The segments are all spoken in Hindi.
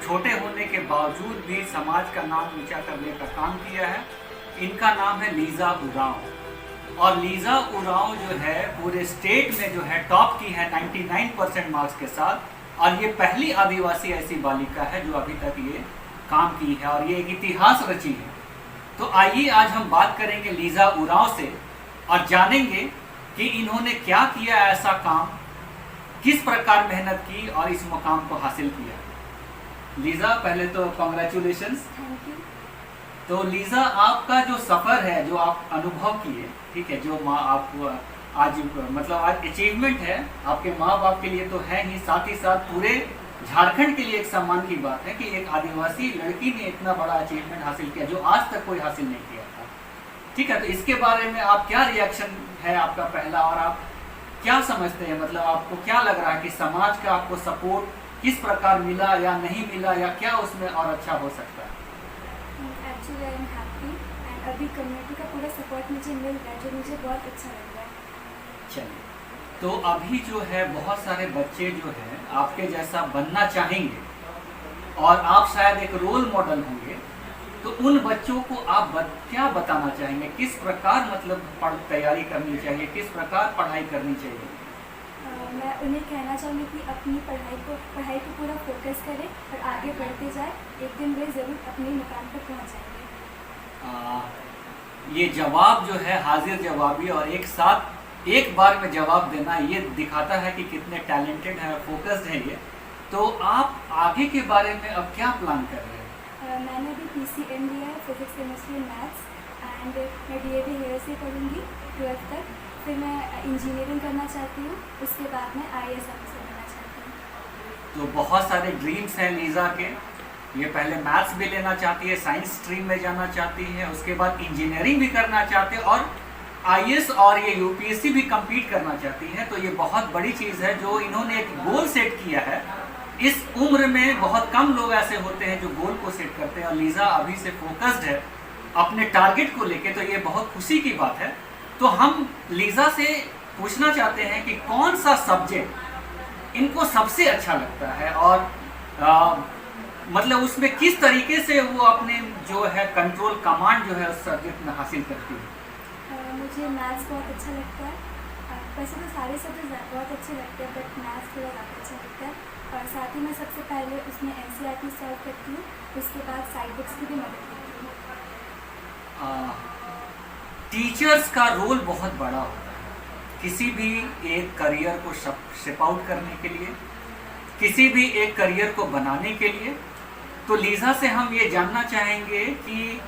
छोटे होने के बावजूद भी समाज का नाम ऊंचा करने का काम किया है। इनका नाम है लीजा उरांव। और लीजा उरांव जो है पूरे स्टेट में जो है टॉप की है 99% मार्क्स के साथ। और ये पहली आदिवासी ऐसी बालिका है जो अभी तक ये काम की है और ये एक इतिहास रची है। तो आइए आज हम बात करेंगे लीजा उरांव से और जानेंगे कि इन्होंने क्या किया ऐसा काम, किस प्रकार मेहनत की और इस मुकाम को हासिल किया। लीजा, पहले तो कॉन्ग्रेचुलेशंस। Thank you. तो लीजा, आपका जो सफ़र है, जो आप अनुभव किए, ठीक है, जो माँ आप आज मतलब आज अचीवमेंट है आपके माँ बाप के लिए तो है ही, साथ ही साथ पूरे झारखंड के लिए एक सम्मान की बात है कि एक आदिवासी लड़की ने इतना बड़ा अचीवमेंट हासिल किया जो आज तक कोई हासिल नहीं किया था। ठीक है, तो इसके बारे में आप क्या रिएक्शन है आपका पहला, और आप क्या समझते हैं, मतलब आपको क्या लग रहा है कि समाज का आपको सपोर्ट किस प्रकार मिला या नहीं मिला, या क्या उसमें और अच्छा हो सकता है? Actually I am happy and अभी कम्युनिटी का पूरा सपोर्ट मुझे मिल रहा है जो मुझे बहुत अच्छा लग रहा है। चलिए, तो अभी जो है बहुत सारे बच्चे जो हैं आपके जैसा बनना चाहेंगे और आप शायद एक रोल मॉडल होंगे, तो उन बच्चों को आप क्या बताना चाहेंगे, किस प्रकार मतलब तैयारी करनी चाहिए, किस प्रकार पढ़ाई करनी चाहिए? मैं उन्हें कहना चाहूँगी कि अपनी पढ़ाई को पूरा फोकस करें और आगे बढ़ते जाए। एक दिन वे ज़रूर अपने मुकाम पर पहुँच जाएंगे। ये जवाब जो है हाजिर जवाबी और एक साथ एक बार में जवाब देना, ये दिखाता है कि कितने टैलेंटेड हैं, फोकस्ड हैं ये। तो आप आगे के बारे में अब क्या प्लान कर रहे हैं? मैंने अभी PCM लिया है, फिजिक्स केमिस्ट्री मैथ्स, एंड मैं DAV हेयर से पढ़ूँगी 12th तक। फिर मैं इंजीनियरिंग करना चाहती हूँ, उसके बाद मैं IAS ऑफिसर बनना चाहती हूँ। तो बहुत सारे ड्रीम्स हैं लीजा के। ये पहले मैथ्स भी लेना चाहती है, साइंस स्ट्रीम में जाना चाहती है, उसके बाद इंजीनियरिंग भी करना चाहते हैं और IAS और ये UPSC भी कम्पीट करना चाहती है। तो ये बहुत बड़ी चीज़ है जो इन्होंने एक गोल सेट किया है। इस उम्र में बहुत कम लोग ऐसे होते हैं जो गोल को सेट करते हैं और लीजा अभी से फोकस्ड है अपने टारगेट को लेके, तो ये बहुत खुशी की बात है। तो हम लीजा से पूछना चाहते हैं कि कौन सा सब्जेक्ट इनको सबसे अच्छा लगता है और मतलब उसमें किस तरीके से वो अपने जो है कंट्रोल कमांड जो है उस सब्जेक्ट में हासिल करती है। मुझे मैथ्स बहुत अच्छा लगता है। वैसे तो सारे सब्जेक्ट बहुत अच्छे लगते हैं, बट मैथ्स थोड़ा ज़्यादा अच्छा लगता है। और साथ ही मैं सबसे पहले उसमें NCERT सॉल्व करती हूँ, उसके बाद साइड बुक्स की भी मदद करती हूँ। टीचर्स का रोल बहुत बड़ा होता है किसी भी एक करियर को शिप आउट करने के लिए, किसी भी एक करियर को बनाने के लिए। तो लीजा से हम ये जानना चाहेंगे कि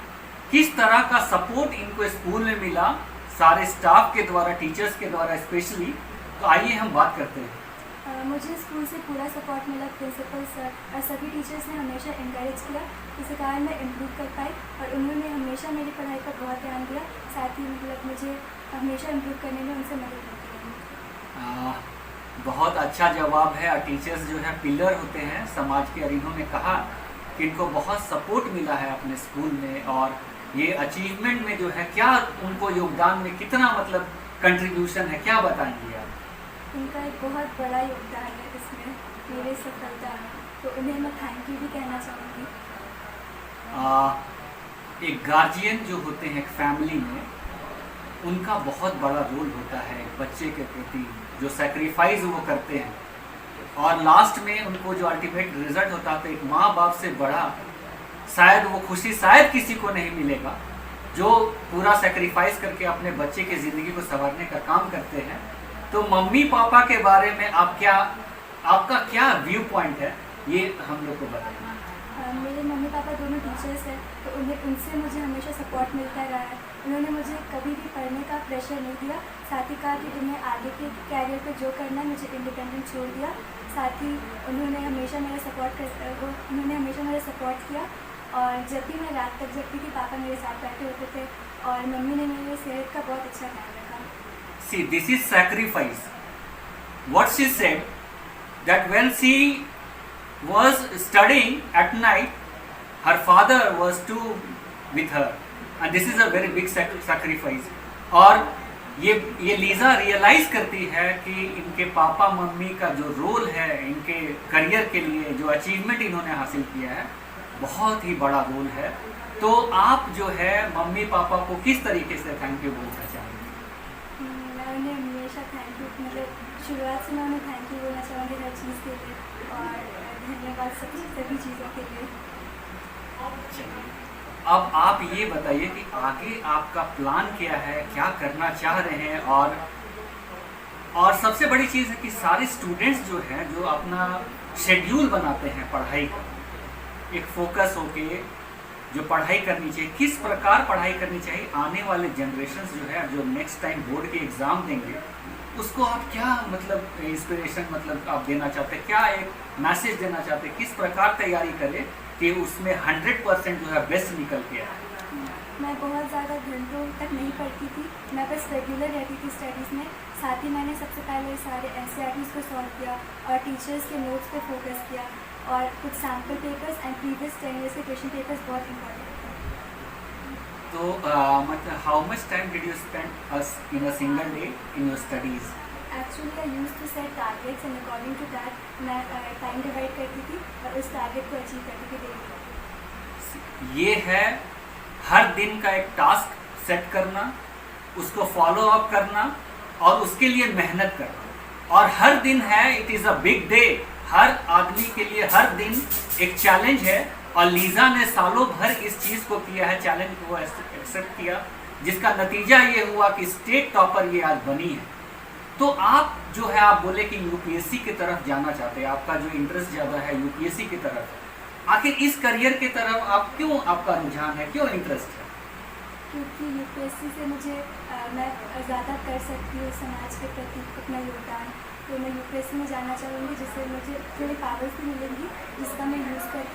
किस तरह का सपोर्ट इनको स्कूल में मिला, सारे स्टाफ के द्वारा, टीचर्स के द्वारा स्पेशली। तो आइए हम बात करते हैं। मुझे स्कूल से पूरा सपोर्ट मिला। प्रिंसिपल सर और सभी टीचर्स ने हमेशा इंकरेज किया, जिसके कारण मैं इम्प्रूव कर पाई और उन्होंने हमेशा मेरी पढ़ाई पर बहुत ध्यान दिया। साथ ही मतलब मुझे हमेशा इम्प्रूव करने में उनसे मदद मिलती है। बहुत अच्छा जवाब है। और टीचर्स जो है पिलर होते हैं समाज के, और इन्होंने कहा कि इनको बहुत सपोर्ट मिला है अपने स्कूल में और ये अचीवमेंट में जो है क्या उनको योगदान में कितना मतलब कंट्रीब्यूशन है, क्या बताएंगे आप? उनका एक बहुत बड़ा योगदान है इसमें, मेरी सफलता में, तो उन्हें मैं थैंक यू भी कहना चाहूँगी। एक गार्जियन जो होते हैं एक फैमिली में, उनका बहुत बड़ा रोल होता है एक बच्चे के प्रति, जो सेक्रीफाइस वो करते हैं और लास्ट में उनको जो अल्टीमेट रिजल्ट होता है, तो एक माँ बाप से बड़ा शायद वो खुशी शायद किसी को नहीं मिलेगा, जो पूरा सेक्रीफाइस करके अपने बच्चे की ज़िंदगी को संवारने का काम करते हैं। तो मम्मी पापा के बारे में आपका क्या व्यू पॉइंट है, ये हम लोग को बताइए। मेरे मम्मी पापा दोनों टीचर्स हैं, तो उनसे मुझे हमेशा सपोर्ट मिलता रहा है। उन्होंने मुझे कभी भी पढ़ने का प्रेशर नहीं दिया, साथ ही कहा कि तुम्हें आगे के कैरियर पे जो करना है, मुझे इंडिपेंडेंट छोड़ दिया। साथ ही उन्होंने हमेशा मेरा सपोर्ट किया और जब भी मैं रात तक जगती थी, पापा मेरे साथ बैठे होते थे और मम्मी ने मेरे सेहत का बहुत अच्छा ख्याल रखा। See, this is sacrifice. What she said, that when she was studying at night, her father was too with her, and this is a very big sacrifice. और ये लीज़ा रियलाइज़ करती है कि इनके पापा मम्मी का जो रोल है इनके करियर के लिए, जो अचीवमेंट इन्होंने हासिल किया है, बहुत ही बड़ा रोल है। तो आप जो है मम्मी पापा को किस तरीके से थैंक यू बोलना चाहेंगे? मैं उन्हें हमेशा थैंक यू, मतलब शुरुआत से मैं उन्हें थैंक यू बोलना चाहूँगी हर चीज़ के लिए, और धन्यवाद सभी चीज़ों के लिए। चलिए, अब आप ये बताइए कि आगे आपका प्लान क्या है, क्या करना चाह रहे हैं? और सबसे बड़ी चीज़ है कि सारे स्टूडेंट्स जो हैं, जो अपना शेड्यूल बनाते हैं पढ़ाई का, एक फोकस होके जो पढ़ाई करनी चाहिए, किस प्रकार पढ़ाई करनी चाहिए, आने वाले जनरेशन्स जो है, जो नेक्स्ट टाइम बोर्ड के एग्ज़ाम देंगे, उसको आप क्या मतलब इंस्पिरेशन मतलब आप देना चाहते हैं, क्या एक मैसेज देना चाहते हैं, किस प्रकार तैयारी करें कि उसमें 100% जो है बेस्ट निकल के आए? मैं बहुत ज़्यादा घंटों तक नहीं पढ़ती थी, मैं बस रेगुलर रहती थी स्टडीज़ में। साथ ही मैंने सबसे पहले सारे NCERTs को सॉल्व किया और टीचर्स के नोट्स पे फोकस किया, और कुछ sample papers and previous 10 years के क्वेश्चन पेपर्स बहुत इंपॉर्टेंट थे। तो मतलब how much time did you spend in a single day in your studies? Actually I use to set targets and according to that मैं टाइम डिवाइड करती थी और उस टारगेट को अचीव करती थी डेली। ये है हर दिन का एक टास्क सेट करना, उसको फॉलो अप करना और उसके लिए मेहनत करना। और हर दिन है, it is a big day, हर आदमी के लिए हर दिन एक चैलेंज है। और लीज़ा ने सालों भर इस चीज़ को किया है, चैलेंज को एक्सेप्ट किया, जिसका नतीजा ये हुआ कि स्टेट टॉपर ये आज बनी है। तो आप जो है, आप बोले कि यूपीएससी की तरफ जाना चाहते हैं, आपका जो इंटरेस्ट ज़्यादा है यूपीएससी की तरफ, आखिर इस करियर की तरफ आप क्यों, आपका रुझान है, क्यों इंटरेस्ट है? क्योंकि यूपीएससी से मुझे मैं ज़्यादा कर सकती हूँ समाज के प्रति अपना योगदान, तो मैं यूपीएससी में जाना चाहूँगी, जिससे मुझे थोड़ी पावर्स भी मिलेंगी, जिसका मैं यूज़ कर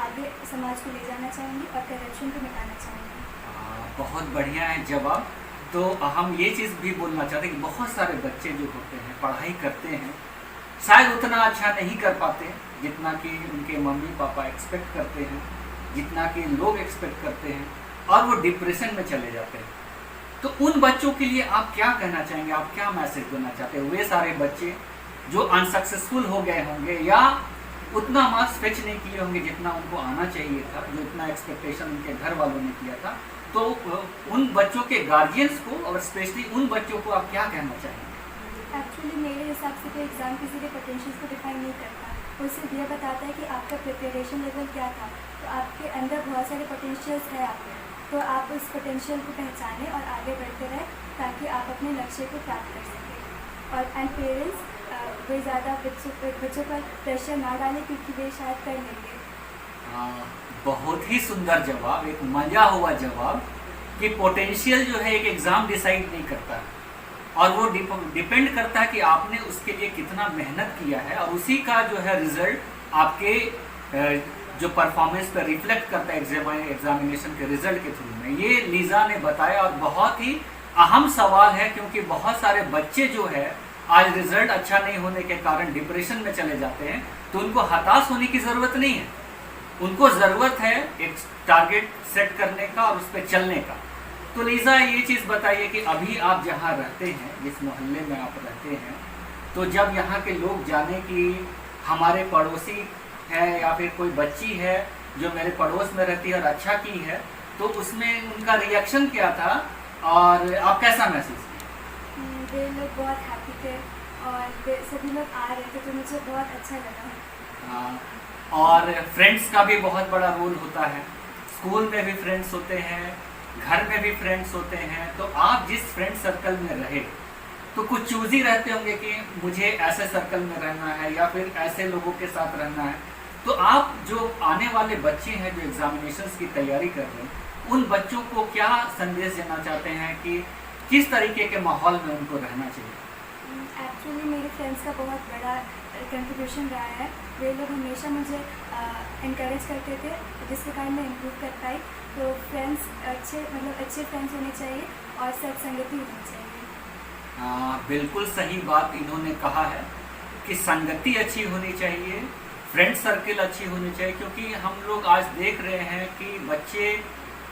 आगे समाज को ले जाना चाहूँगी और करप्शन को मिटाना चाहूँगी। बहुत बढ़िया है जवाब। तो हम ये चीज़ भी बोलना चाहते हैं कि बहुत सारे बच्चे जो होते हैं, पढ़ाई करते हैं, शायद उतना अच्छा नहीं कर पाते जितना कि उनके मम्मी पापा एक्सपेक्ट करते हैं, जितना कि लोग एक्सपेक्ट करते हैं, और वो डिप्रेशन में चले जाते हैं। तो उन बच्चों के लिए आप क्या कहना चाहेंगे, आप क्या मैसेज देना चाहते हैं? वे सारे बच्चे जो अनसक्सेसफुल हो गए होंगे या उतना मार्क्स फेच नहीं किए होंगे जितना उनको आना चाहिए था, जो इतना एक्सपेक्टेशन उनके घर वालों ने किया था, तो उन बच्चों के गार्जियंस को और स्पेशली उन बच्चों को आप क्या कहना चाहेंगे? एक्चुअली मेरे हिसाब से कोई एग्ज़ाम किसी के पोटेंशियल्स को डिफाइन नहीं करता, वो सिर्फ ये बताता है कि आपका प्रिपरेशन लेवल क्या था। तो आपके अंदर बहुत सारे पोटेंशियल्स है आपके, तो आप उस पोटेंशियल को पहचानें और आगे बढ़ते रहें ताकि आप अपने लक्ष्य को प्राप्त कर सकें। और एंड पेरेंट्स वे ज़्यादा बच्चों पर प्रेशर ना डालें, क्योंकि वे शायद कर लेंगे। बहुत ही सुंदर जवाब, एक मजा हुआ जवाब कि पोटेंशियल जो है एक एग्ज़ाम डिसाइड नहीं करता, और वो डिपेंड करता है कि आपने उसके लिए कितना मेहनत किया है, और उसी का जो है रिजल्ट आपके जो परफॉर्मेंस पर रिफ्लेक्ट करता है एग्जामिनेशन के रिजल्ट के थ्रू में। ये लीज़ा ने बताया, और बहुत ही अहम सवाल है, क्योंकि बहुत सारे बच्चे जो है आज रिजल्ट अच्छा नहीं होने के कारण डिप्रेशन में चले जाते हैं। तो उनको हताश होने की ज़रूरत नहीं है, उनको ज़रूरत है एक टारगेट सेट करने का और उस पर चलने का। तो लीज़ा ये चीज़ बताइए कि अभी आप जहाँ रहते हैं, जिस मोहल्ले में आप रहते हैं, तो जब यहाँ के लोग जाने कि हमारे पड़ोसी है या फिर कोई बच्ची है जो मेरे पड़ोस में रहती है और अच्छा की है, तो उसमें उनका रिएक्शन क्या था और आप कैसा महसूस किए? वे लोग बहुत हैप्पी थे और सभी लोग आ रहे थे, तो मुझे बहुत अच्छा लगा। और फ्रेंड्स का भी बहुत बड़ा रोल होता है, स्कूल में भी फ्रेंड्स होते हैं, घर में भी फ्रेंड्स होते हैं। तो आप जिस फ्रेंड सर्कल में रहे, तो कुछ चूज ही रहते होंगे कि मुझे ऐसे सर्कल में रहना है या फिर ऐसे लोगों के साथ रहना है। तो आप जो आने वाले बच्चे हैं जो एग्जामिनेशंस की तैयारी कर रहे हैं, उन बच्चों को क्या संदेश देना चाहते हैं कि किस तरीके के माहौल में उनको रहना चाहिए? एक्चुअली मेरे फ्रेंड्स का बहुत बड़ा कंट्रीब्यूशन रहा है। वे लोग हमेशा मुझे इनकरेज करते थे, जिसके कारण मैं इम्प्रूव कर पाई। तो फ्रेंड्स अच्छे फ्रेंड्स होने चाहिए और सत्संगति होनी चाहिए। बिल्कुल सही बात इन्होंने कहा है कि संगति अच्छी होनी चाहिए, फ्रेंड सर्किल अच्छी होनी चाहिए, क्योंकि हम लोग आज देख रहे हैं कि बच्चे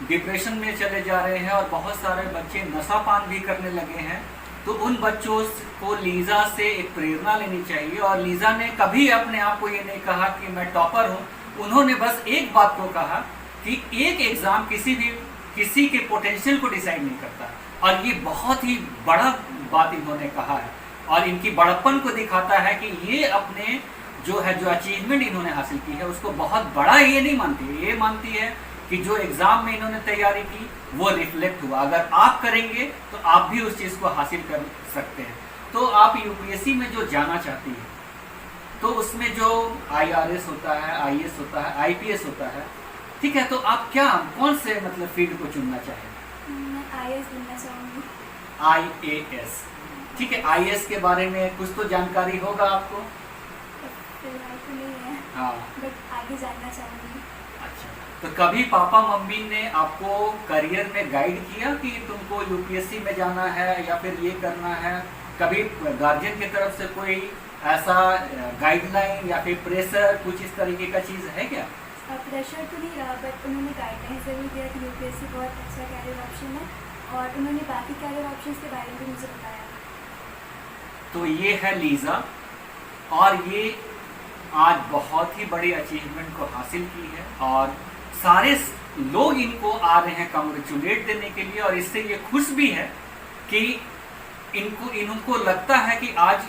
डिप्रेशन में चले जा रहे हैं और बहुत सारे बच्चे नशापान भी करने लगे हैं। तो उन बच्चों को लीज़ा से एक प्रेरणा लेनी चाहिए। और लीज़ा ने कभी अपने आप को ये नहीं कहा कि मैं टॉपर हूँ। उन्होंने बस एक बात को कहा कि एक एग्ज़ाम किसी के पोटेंशियल को डिसाइड नहीं करता। और ये बहुत ही बड़ा बात इन्होंने कहा है और इनकी बड़प्पन को दिखाता है कि ये अपने जो अचीवमेंट इन्होंने हासिल की है उसको बहुत बड़ा ये नहीं मानती है। ये मानती है कि जो एग्ज़ाम में इन्होंने तैयारी की वो रिफ्लेक्ट हुआ। अगर आप करेंगे तो आप भी उस चीज़ को हासिल कर सकते हैं। तो आप यूपीएससी में जो जाना चाहती हैं तो उसमें जो IRS होता है, IAS होता है, IPS होता है, ठीक है, तो आप कौन से मतलब फील्ड को चुनना चाहें? मैं IAS बनना चाहूँगी। IAS, ठीक है। IAS के बारे में कुछ तो जानकारी होगा आपको? फिलहाल तो नहीं है, हाँ, बट आगे जानना चाहूँगी। अच्छा। तो कभी पापा मम्मी ने आपको करियर में गाइड किया कि तुमको यूपीएससी में जाना है या फिर ये करना है? कभी गार्जियन की तरफ से कोई ऐसा गाइडलाइन या फिर प्रेशर कुछ इस तरीके का चीज़ है क्या? प्रेशर तो नहीं रहा, बट उन्होंने गाइडलाइन ज़रूर दिया कि यूपीएससी बहुत अच्छा कैरियर ऑप्शन है और उन्होंने बाकी कैरियर ऑप्शंस के बारे में भी मुझे बताया। तो ये है लीज़ा और ये आज बहुत ही बड़ी अचीवमेंट को हासिल की है और सारे लोग इनको आ रहे हैं कॉन्ग्रेचुलेट देने के लिए। और इससे ये खुश भी है कि इनको लगता है कि आज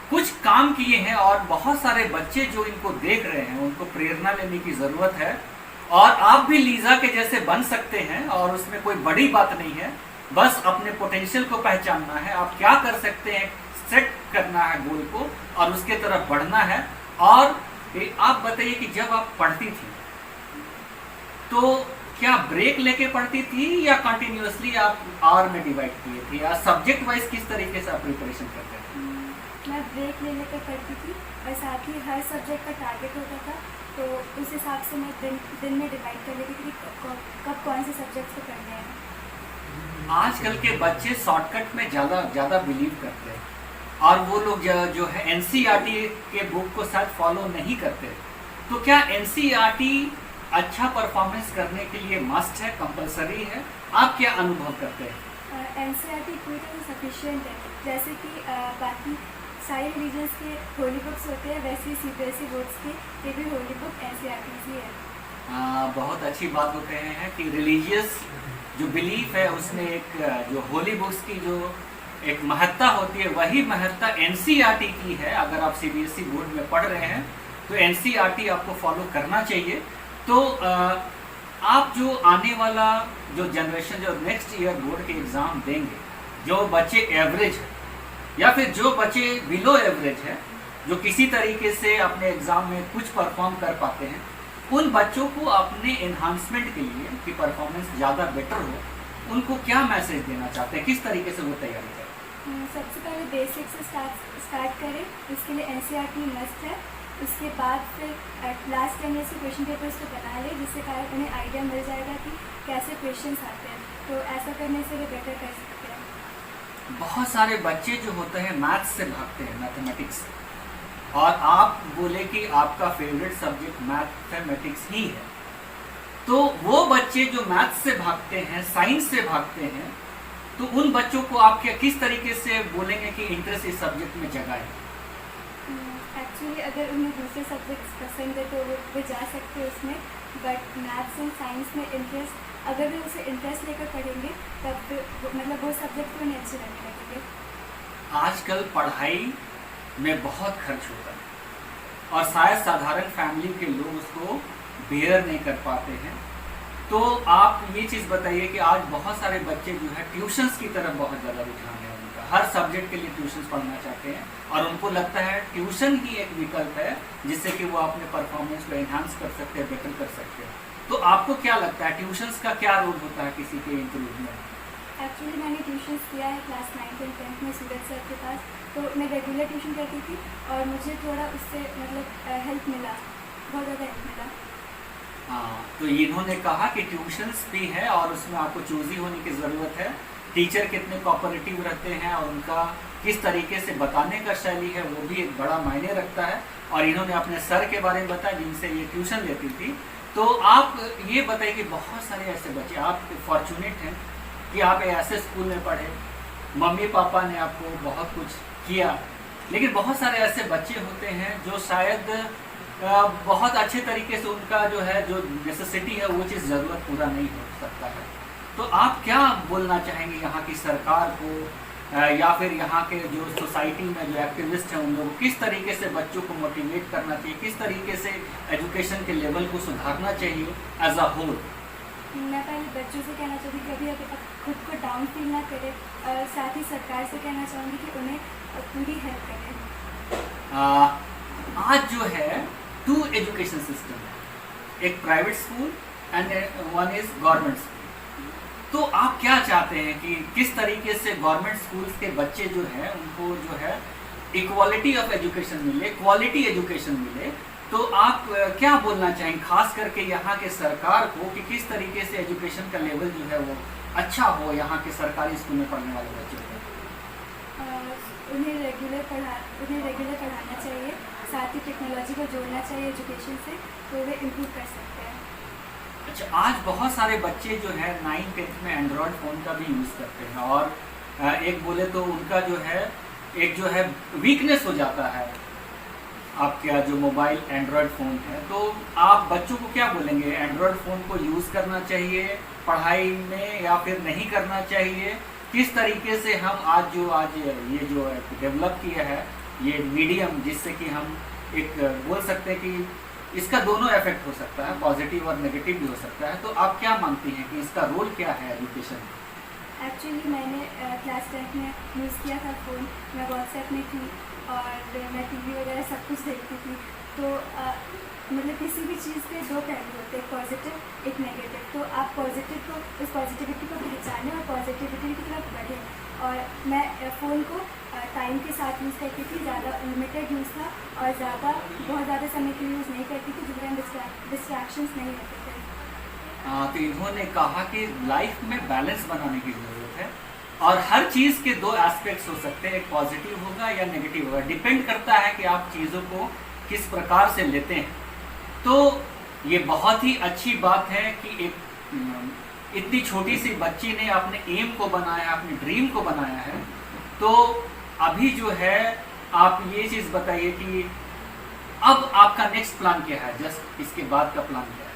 कुछ काम किए हैं और बहुत सारे बच्चे जो इनको देख रहे हैं उनको प्रेरणा लेने की ज़रूरत है। और आप भी लीज़ा के जैसे बन सकते हैं और उसमें कोई बड़ी बात नहीं है, बस अपने पोटेंशियल को पहचानना है। आप क्या कर सकते हैं, सेट करना है गोल को और उसके तरफ बढ़ना है। और आप बताइए कि जब आप पढ़ती थी तो क्या ब्रेक लेके पढ़ती थी या कंटिन्यूअसली आप आवर में डिवाइड किए थे, या सब्जेक्ट वाइज किस तरीके से आप प्रिपरेशन करते थे? मैं ब्रेक ले लेकर पढ़ती थी और साथ ही हर सब्जेक्ट का टारगेट होता था, तो उस हिसाब से मैं दिन में डिवाइड कर लेती थी कि कब कौन से सब्जेक्ट्स को पढ़ने हैं। आजकल के बच्चे शॉर्टकट में ज़्यादा बिलीव करते हैं और वो लोग जो है NCERT के बुक को शायद फॉलो नहीं करते। तो क्या NCERT अच्छा परफॉर्मेंस करने के लिए मस्ट है, कंपलसरी है? आप क्या अनुभव करते हैं? NCERT पूरी तरह सफिशिएंट है। जैसे कि बाकी सारे रिलीजन्स के होली बुक्स होते हैं, वैसे ही CBSE बोर्ड्स के भी होली बुक NCERT ही है। बहुत अच्छी बात वो कहे हैं कि रिलीजियस जो बिलीफ है उसमें एक जो होली बुक्स की जो एक महत्ता होती है वही महत्ता NCERT की है। अगर आप CBSE बोर्ड में पढ़ रहे हैं तो NCERT आपको फॉलो करना चाहिए। तो आप जो आने वाला जो जनरेशन जो नेक्स्ट ईयर बोर्ड के एग्ज़ाम देंगे, जो बच्चे एवरेज है या फिर जो बच्चे बिलो एवरेज है, जो किसी तरीके से अपने एग्ज़ाम में कुछ परफॉर्म कर पाते हैं, उन बच्चों को अपने एनहांसमेंट के लिए कि परफॉर्मेंस ज़्यादा बेटर हो, उनको क्या मैसेज देना चाहते हैं, किस तरीके से वो तैयारी करें? सबसे पहले बेसिक से स्टार्ट करें, उसके लिए NCERT मस्ट है। उसके बाद फिर लास्ट 10 ईयर्स के क्वेश्चन पेपर्स को बना लें, जिससे कारण उन्हें आइडिया मिल जाएगा कि कैसे क्वेश्चंस आते हैं। तो ऐसा करने से वे बेटर कर सकते हैं। बहुत सारे बच्चे जो होते हैं मैथ्स से भागते हैं, मैथमेटिक्स, और आप बोले कि आपका फेवरेट सब्जेक्ट मैथमेटिक्स ही है। तो वो बच्चे जो मैथ्स से भागते हैं, साइंस से भागते हैं, तो उन बच्चों को आप किस तरीके से बोलेंगे कि इंटरेस्ट इस सब्जेक्ट में जगाएं? एक्चुअली अगर उन्हें दूसरे सब्जेक्ट्स पसंद है तो वो जा सकते हैं उसमें, बट मैथ्स एंड साइंस में इंटरेस्ट, अगर वे उसे इंटरेस्ट लेकर पढ़ेंगे तब मतलब वो सब्जेक्ट उन्हें अच्छे लगने लगेंगे। आजकल पढ़ाई में बहुत खर्च होता है और शायद साधारण फैमिली के लोग उसको बेयर नहीं कर पाते हैं। तो आप ये चीज़ बताइए कि आज बहुत सारे बच्चे जो है ट्यूशन्स की तरफ बहुत ज़्यादा रुझान है उनका, हर सब्जेक्ट के लिए ट्यूशन्स पढ़ना चाहते हैं और उनको लगता है ट्यूशन ही एक विकल्प है जिससे कि वो अपने परफॉर्मेंस को एनहांस कर सकते हैं, बेटर कर सकते हैं। तो आपको क्या लगता है ट्यूशन्स का क्या रोल होता है किसी के इंप्रूव में? एक्चुअली मैंने ट्यूशन किया है क्लास 9th और 10th में सूरज सर के पास, तो मैं रेगुलर ट्यूशन करती थी और मुझे थोड़ा उससे मतलब हेल्प मिला, बहुत ज़्यादा हेल्प मिला। हाँ, तो इन्होंने कहा कि ट्यूशन्स भी है और उसमें आपको चूज़ी होने की ज़रूरत है, टीचर कितने कोऑपरेटिव रहते हैं और उनका किस तरीके से बताने का शैली है वो भी एक बड़ा मायने रखता है। और इन्होंने अपने सर के बारे में बताया जिनसे ये ट्यूशन लेती थी, तो आप ये बताइए कि बहुत सारे ऐसे बच्चे, आप फॉर्चुनेट हैं कि आप ऐसे स्कूल में पढ़े, मम्मी पापा ने आपको बहुत कुछ किया, लेकिन बहुत सारे ऐसे बच्चे होते हैं जो शायद बहुत अच्छे तरीके से उनका जो है जो नेसेसिटी है वो चीज़ ज़रूरत पूरा नहीं हो सकता है। तो आप क्या बोलना चाहेंगे यहाँ की सरकार को या फिर यहाँ के जो सोसाइटी में जो एक्टिविस्ट हैं उन लोगों को किस तरीके से बच्चों को मोटिवेट करना चाहिए, किस तरीके से एजुकेशन के लेवल को सुधारना चाहिए एज अ होल? मैं पहले बच्चों से कहना चाहूँगी कि अभी अभी खुद को डाउन फील ना करें, और साथ ही सरकार से कहना चाहूँगी कि उन्हें पूरी हेल्प करें। आज जो है 2 एजुकेशन सिस्टम है, एक private school and one is government school. तो आप क्या चाहते हैं कि किस तरीके से गवर्नमेंट स्कूल्स के बच्चे जो हैं उनको जो है इक्वालिटी ऑफ एजुकेशन मिले, क्वालिटी एजुकेशन मिले? तो आप क्या बोलना चाहेंगे खास करके यहाँ के सरकार को कि किस तरीके से एजुकेशन का लेवल जो है वो अच्छा हो यहाँ के सरकारी स्कूल में पढ़ने वाले बच्चों को? उन्हें रेगुलर पढ़ाना चाहिए, साथ ही टेक्नोलॉजी को जोड़ना चाहिए एजुकेशन से, तो वे इम्प्रूव कर सकते हैं। अच्छा, आज बहुत सारे बच्चे जो है 9th-10th में एंड्रॉयड फ़ोन का भी यूज़ करते हैं और एक बोले तो उनका जो है एक जो है वीकनेस हो जाता है आपका जो मोबाइल एंड्रॉयड फ़ोन है। तो आप बच्चों को क्या बोलेंगे, एंड्रॉयड फ़ोन को यूज़ करना चाहिए पढ़ाई में या फिर नहीं करना चाहिए? किस तरीके से हम आज ये जो डेवलप किया है ये मीडियम, जिससे कि हम एक बोल सकते हैं कि इसका दोनों इफेक्ट हो सकता है, पॉजिटिव और नेगेटिव भी हो सकता है। तो आप क्या मानती हैं कि इसका रोल क्या है एजुकेशन? एक्चुअली मैंने क्लास 10 में यूज़ किया था फ़ोन, मैं व्हाट्सएप में थी और मैं टीवी वगैरह सब कुछ देखती थी। तो मतलब किसी भी चीज़ के 2 पहलू होते हैं, एक पॉजिटिव एक नेगेटिव। तो आप पॉजिटिव को, उस पॉजिटिविटी को पहचानें और पॉजिटिविटी की तरफ बढ़ें। और मैं फ़ोन को टाइम के साथ यूज़ करती थी, ज़्यादा लिमिटेड यूज़ था और बहुत ज़्यादा समय के लिए यूज़ नहीं करती थी, जिसमें डिस्ट्रैक्शंस नहीं होते थे। तो इन्होंने कहा कि लाइफ में बैलेंस बनाने की ज़रूरत है और हर चीज़ के 2 एस्पेक्ट्स हो सकते हैं, एक पॉजिटिव होगा या नेगेटिव होगा, डिपेंड करता है कि आप चीज़ों को किस प्रकार से लेते हैं। तो ये बहुत ही अच्छी बात है कि एक इतनी छोटी सी बच्ची ने अपने एम को बनाया, अपने ड्रीम को बनाया है। तो अभी जो है आप ये चीज़ बताइए कि अब आपका नेक्स्ट प्लान क्या है, जस्ट इसके बाद का प्लान क्या है?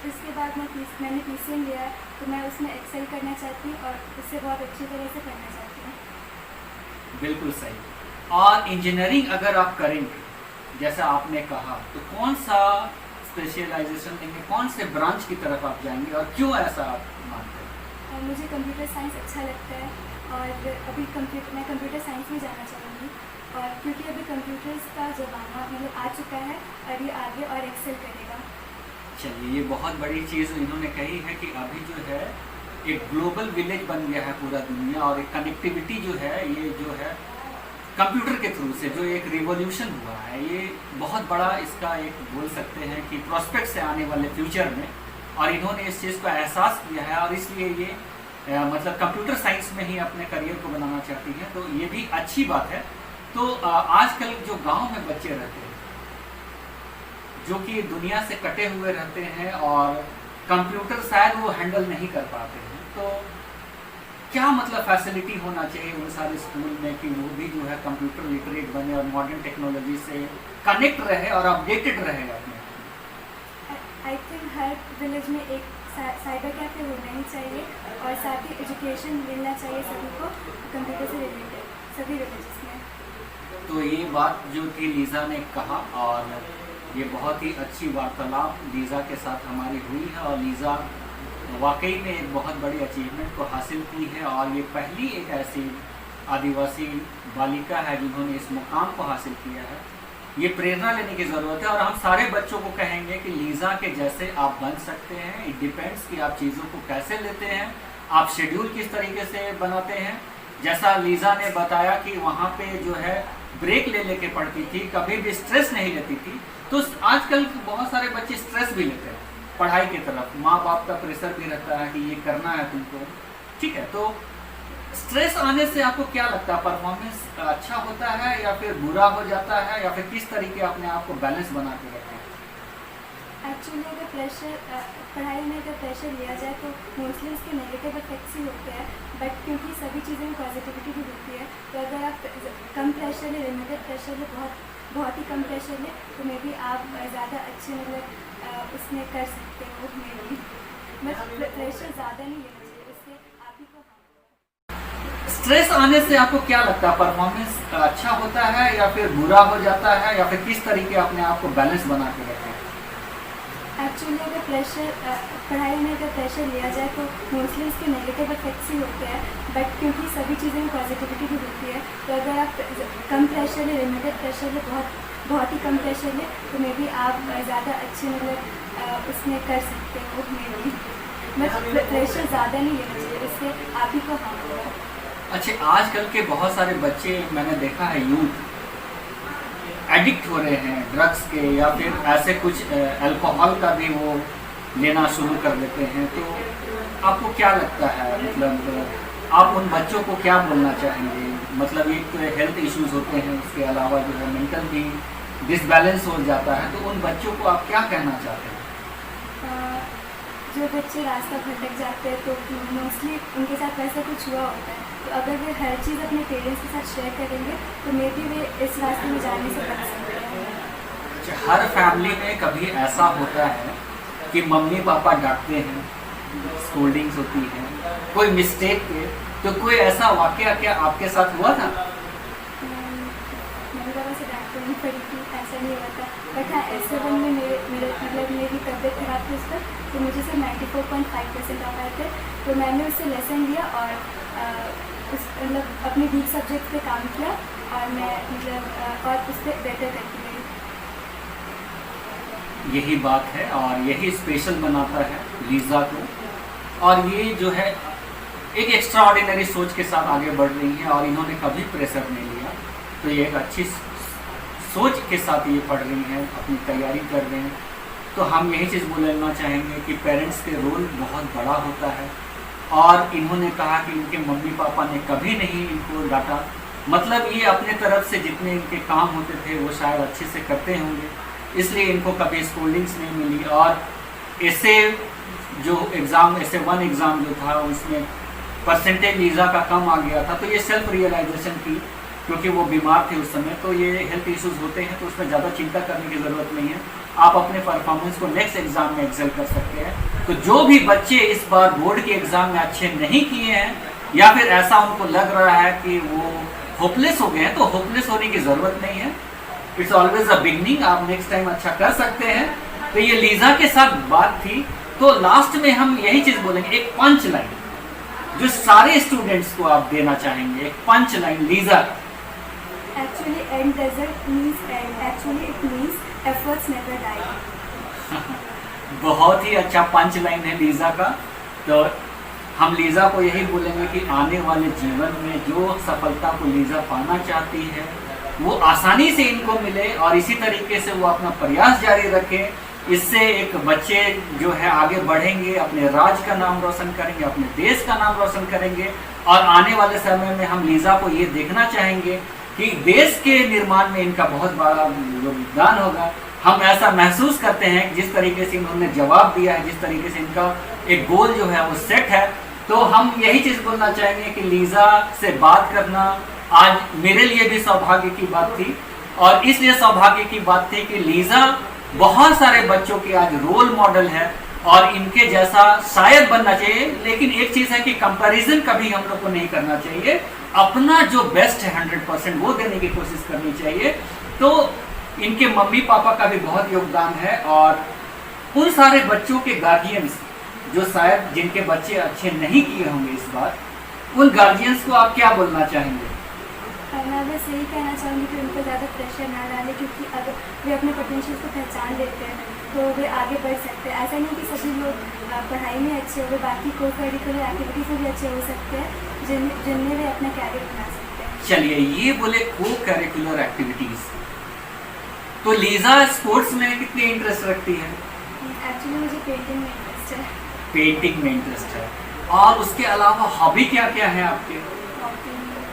इसके बाद मैंने PCM लिया है, तो मैं उसमें एक्सेल करना चाहती हूँ और उससे बहुत अच्छी तरह से करना चाहती हूँ। बिल्कुल सही। और इंजीनियरिंग अगर आप करेंगे जैसा आपने कहा, तो कौन सा स्पेशलाइजेशन लेंगे, कौन से ब्रांच की तरफ आप जाएंगे और क्यों ऐसा आप मानते हैं? मुझे कंप्यूटर साइंस अच्छा लगता है और अभी मैं कंप्यूटर साइंस में जाना चाहूँगी, और क्योंकि अभी कंप्यूटर्स का ज़माना मतलब आ चुका है और ये आगे और एक्सेल करेगा। चलिए, ये बहुत बड़ी चीज़ इन्होंने कही है कि अभी जो है एक ग्लोबल विलेज बन गया है पूरा दुनिया, और एक कनेक्टिविटी जो है ये जो है कंप्यूटर के थ्रू से जो एक रिवॉल्यूशन हुआ है, ये बहुत बड़ा इसका एक बोल सकते हैं कि प्रोस्पेक्ट से आने वाले फ्यूचर में, और इन्होंने इस चीज़ को एहसास किया है और इसलिए ये मतलब कंप्यूटर साइंस में ही अपने करियर को बनाना चाहती हैं। तो ये भी अच्छी बात है। तो आजकल जो गांव में बच्चे रहते हैं जो कि दुनिया से कटे हुए रहते हैं और कंप्यूटर शायद वो हैंडल नहीं कर पाते हैं, तो क्या मतलब फैसिलिटी होना चाहिए उन सारे स्कूल में कि वो भी जो है कंप्यूटर लिटरेट बने और मॉडर्न टेक्नोलॉजी से कनेक्ट रहे और अपडेटेड रहे अपने? आई थिंक हर विलेज में एक साइबर कैफे होना ही चाहिए और साथ ही एजुकेशन मिलना चाहिए सभी को कंप्यूटर से रिलेटेड सभी विलेजेस में। तो ये बात जो थी लीज़ा ने कहा, और ये बहुत ही अच्छी वार्तालाप लीज़ा के साथ हमारी हुई है, और लीज़ा वाकई में एक बहुत बड़ी अचीवमेंट को हासिल की है और ये पहली एक ऐसी आदिवासी बालिका है जिन्होंने इस मुकाम को हासिल किया है। ये प्रेरणा लेने की ज़रूरत है और हम सारे बच्चों को कहेंगे कि लीज़ा के जैसे आप बन सकते हैं। इट डिपेंड्स कि आप चीज़ों को कैसे लेते हैं, आप शेड्यूल किस तरीके से बनाते हैं। जैसा लीज़ा ने बताया कि वहाँ पे जो है ब्रेक ले लेके पढ़ती थी, कभी भी स्ट्रेस नहीं लेती थी। तो आजकल बहुत सारे बच्चे स्ट्रेस भी लेते हैं पढ़ाई की तरफ, माँ बाप का प्रेशर भी रहता है कि ये करना है तुमको, ठीक है। तो स्ट्रेस आने से आपको क्या लगता है, परफॉर्मेंस अच्छा होता है या फिर बुरा हो जाता है, या फिर किस तरीके अपने आप को बैलेंस बना के रखें? एक्चुअली अगर पढ़ाई में अगर प्रेशर लिया जाए तो मोस्टली उसके नेगेटिव इफेक्ट्स ही होते हैं, बट क्योंकि सभी चीज़ें में पॉजिटिविटी भी होती है, तो अगर आप कम प्रेशर ले, लिमिटेड प्रेशर ले, बहुत ही कम प्रेशर ले, तो मे बी आप ज़्यादा अच्छे उसमें कर सकते हो। मे बी बट प्रेशर ज़्यादा नहीं लेना चाहिए, उससे आप ही को स्ट्रेस आने से आपको क्या लगता है, परफॉर्मेंस अच्छा होता है या फिर बुरा हो जाता है, या फिर किस तरीके अपने आप को बैलेंस बना के रखें? एक्चुअली अगर पढ़ाई में अगर प्रेशर लिया जाए तो मोस्टली उसके नेगेटिव इफेक्ट्स ही होते हैं, बट क्योंकि सभी चीज़ें में पॉजिटिविटी भी होती है, तो अगर आप कम प्रेशर ले, लिमिटेड प्रेशर ले, बहुत ही कम प्रेशर ले, तो मे बी आप ज़्यादा अच्छे उसमें कर सकते हो। मे बी बट प्रेशर ज़्यादा नहीं लेना चाहिए, उससे आप ही को हार्म होगा। अच्छा, आजकल के बहुत सारे बच्चे मैंने देखा है, यूथ एडिक्ट हो रहे हैं ड्रग्स के, या फिर ऐसे कुछ अल्कोहल का भी वो लेना शुरू कर देते हैं। तो आपको क्या लगता है, मतलब आप उन बच्चों को क्या बोलना चाहेंगे? मतलब एक तो हेल्थ इश्यूज होते हैं, उसके अलावा जो है मेंटल भी डिसबैलेंस हो जाता है, तो उन बच्चों को आप क्या कहना चाहते हैं? जो बच्चे रास्ता भटक जाते हैं तो मोस्टली उनके साथ वैसा कुछ हुआ होता है, तो अगर वे हर चीज़ अपने पेरेंट्स के साथ शेयर करेंगे तो मे बी वे इस रास्ते में जाने से बच सकते हैं। हर फैमिली में कभी ऐसा होता है कि मम्मी पापा डांटते हैं, स्कोल्डिंग्स होती है, कोई मिस्टेक पे, तो कोई ऐसा वाकया क्या आपके साथ हुआ था? मम्मी पापा से डांट नहीं पड़ी थी, ऐसा नहीं हुआ था, बट हाँ S7 में मेरी तबीयत खराब थी उस पर, तो मुझे सिर्फ 94.5% आ पाए थे, तो मैंने उससे लेसन लिया और अपने वीक सब्जेक्ट पे काम किया, और मैं और उस पर बेटर करती गई। यही बात है और यही स्पेशल बनाता है लीज़ा को, और ये जो है एक एक्स्ट्रा ऑर्डिनरी सोच के साथ आगे बढ़ रही हैं, और इन्होंने कभी प्रेशर नहीं लिया, तो ये एक अच्छी सोच के साथ ये पढ़ रही हैं, अपनी तैयारी कर रहे हैं। तो हम यही चीज़ बोलना चाहेंगे कि पेरेंट्स के रोल बहुत बड़ा होता है, और इन्होंने कहा कि इनके मम्मी पापा ने कभी नहीं इनको डांटा, मतलब ये अपने तरफ से जितने इनके काम होते थे वो शायद अच्छे से करते होंगे, इसलिए इनको कभी स्कूलिंग्स नहीं मिली। और ऐसे जो एग्ज़ाम, ऐसे 1 एग्ज़ाम जो था उसमें परसेंटेज लीज़ा का कम आ गया था, तो ये सेल्फ रियलाइजेशन की, क्योंकि वो बीमार थे उस समय, तो ये हेल्थ इश्यूज होते हैं, तो उसमें ज़्यादा चिंता करने की ज़रूरत नहीं है। आप अपने परफॉर्मेंस को नेक्स्ट एग्ज़ाम में एक्सेल कर सकते हैं। तो जो भी बच्चे इस बार बोर्ड के एग्ज़ाम में अच्छे नहीं किए हैं, या फिर ऐसा उनको लग रहा है कि वो होपलेस हो गए हैं, तो होपलेस होने की ज़रूरत नहीं है, इट्स ऑलवेज अ बिगनिंग, आप नेक्स्ट टाइम अच्छा कर सकते हैं। तो ये लीज़ा के साथ बात थी, तो लास्ट में हम यही चीज़ बोलेंगे, एक पंच लाइन जो सारे स्टूडेंट्स को आप देना चाहेंगे, एक punch line Lisa. Actually, end doesn't means end. Actually, it means efforts never die. बहुत ही अच्छा पंच लाइन है लीज़ा का। तो हम लीज़ा को यही बोलेंगे कि आने वाले जीवन में जो सफलता को लीज़ा पाना चाहती है वो आसानी से इनको मिले, और इसी तरीके से वो अपना प्रयास जारी रखें। इससे एक बच्चे जो है आगे बढ़ेंगे, अपने राज्य का नाम रोशन करेंगे, अपने देश का नाम रोशन करेंगे, और आने वाले समय में हम लीज़ा को ये देखना चाहेंगे कि देश के निर्माण में इनका बहुत बड़ा योगदान होगा। हम ऐसा महसूस करते हैं जिस तरीके से इन्होंने जवाब दिया है, जिस तरीके से इनका एक गोल जो है वो सेट है। तो हम यही चीज़ बोलना चाहेंगे कि लीज़ा से बात करना आज मेरे लिए भी सौभाग्य की बात थी, और इसलिए सौभाग्य की बात थी कि लीज़ा बहुत सारे बच्चों की आज रोल मॉडल है, और इनके जैसा शायद बनना चाहिए। लेकिन एक चीज़ है कि कंपैरिजन कभी हम लोग को नहीं करना चाहिए, अपना जो बेस्ट है 100% वो देने की कोशिश करनी चाहिए। तो इनके मम्मी पापा का भी बहुत योगदान है, और उन सारे बच्चों के गार्जियंस जो शायद जिनके बच्चे अच्छे नहीं किए होंगे इस बार, उन गार्जियंस को आप क्या बोलना चाहेंगे? मैं बस यही कहना चाहूँगी कि उनको ज़्यादा प्रेशर ना डालें, क्योंकि अगर वे अपने पोटेंशियल को पहचान लेते हैं तो वे आगे बढ़ सकते हैं। ऐसा नहीं कि सभी लोग पढ़ाई में अच्छे हो, वे बाकी को करिकुलर एक्टिविटीज़ में भी अच्छे हो सकते हैं, जिनमें वे अपना कैरियर बना सकते हैं। चलिए, ये बोले को करिकुलर एक्टिविटीज़, तो लीज़ा स्पोर्ट्स में कितनी इंटरेस्ट रखती है? एक्चुअली मुझे पेंटिंग में इंटरेस्ट है। पेंटिंग में इंटरेस्ट है, और उसके अलावा हॉबी क्या क्या है आपके?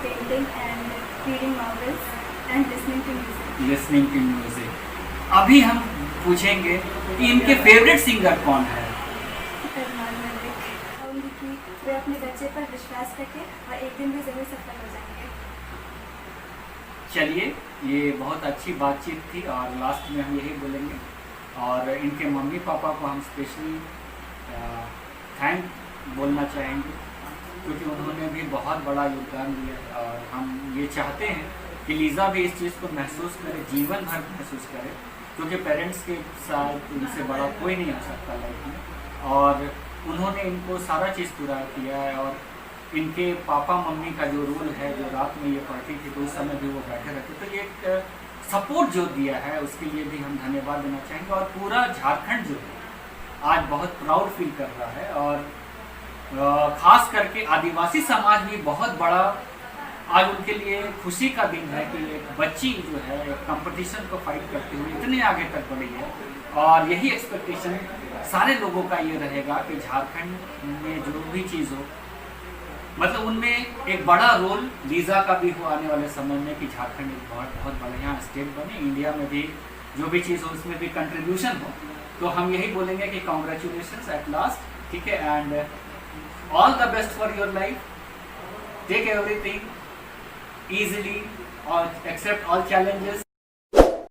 Painting and reading novels and listening to music. Listening to music. अभी हम पूछेंगे कि इनके फेवरेट सिंगर कौन है। अरमान मलिक। कहूँगी कि वे अपने बच्चे पर विश्वास रखें और एक दिन भी ज़रूर सफल हो जाएंगे। चलिए, ये बहुत अच्छी बातचीत थी और लास्ट में हम यही बोलेंगे और इनके मम्मी पापा को हम स्पेशली थैंक बोलना चाहेंगे क्योंकि उन्होंने भी बहुत बड़ा योगदान दिया और हम ये चाहते हैं कि लीज़ा भी इस चीज़ को महसूस करे, जीवन भर महसूस करे, क्योंकि पेरेंट्स के साथ उनसे बड़ा कोई नहीं हो सकता लाइफ में और उन्होंने इनको सारा चीज़ पूरा किया है और इनके पापा मम्मी का जो रोल है, जो रात में ये पढ़ती थी तो उस समय भी वो बैठे रहते, तो ये एक सपोर्ट जो दिया है उसके लिए भी हम धन्यवाद देना चाहेंगे और पूरा झारखंड जो है आज बहुत प्राउड फील कर रहा है और ख़ास करके आदिवासी समाज भी बहुत बड़ा आज उनके लिए खुशी का दिन है कि एक बच्ची जो है एक कंपटीशन को फाइट करते हुए इतने आगे तक बढ़ी है और यही एक्सपेक्टेशन सारे लोगों का ये रहेगा कि झारखंड में जो भी चीज़ हो मतलब उनमें एक बड़ा रोल लीज़ा का भी हो आने वाले समय में कि झारखंड एक बहुत बढ़िया स्टेट बने, इंडिया में भी जो भी चीज़ हो उसमें भी कंट्रीब्यूशन हो। तो हम यही बोलेंगे कि कॉन्ग्रेचुलेशंस एट लास्ट, ठीक है, and all the best for your life, take everything easily or accept all challenges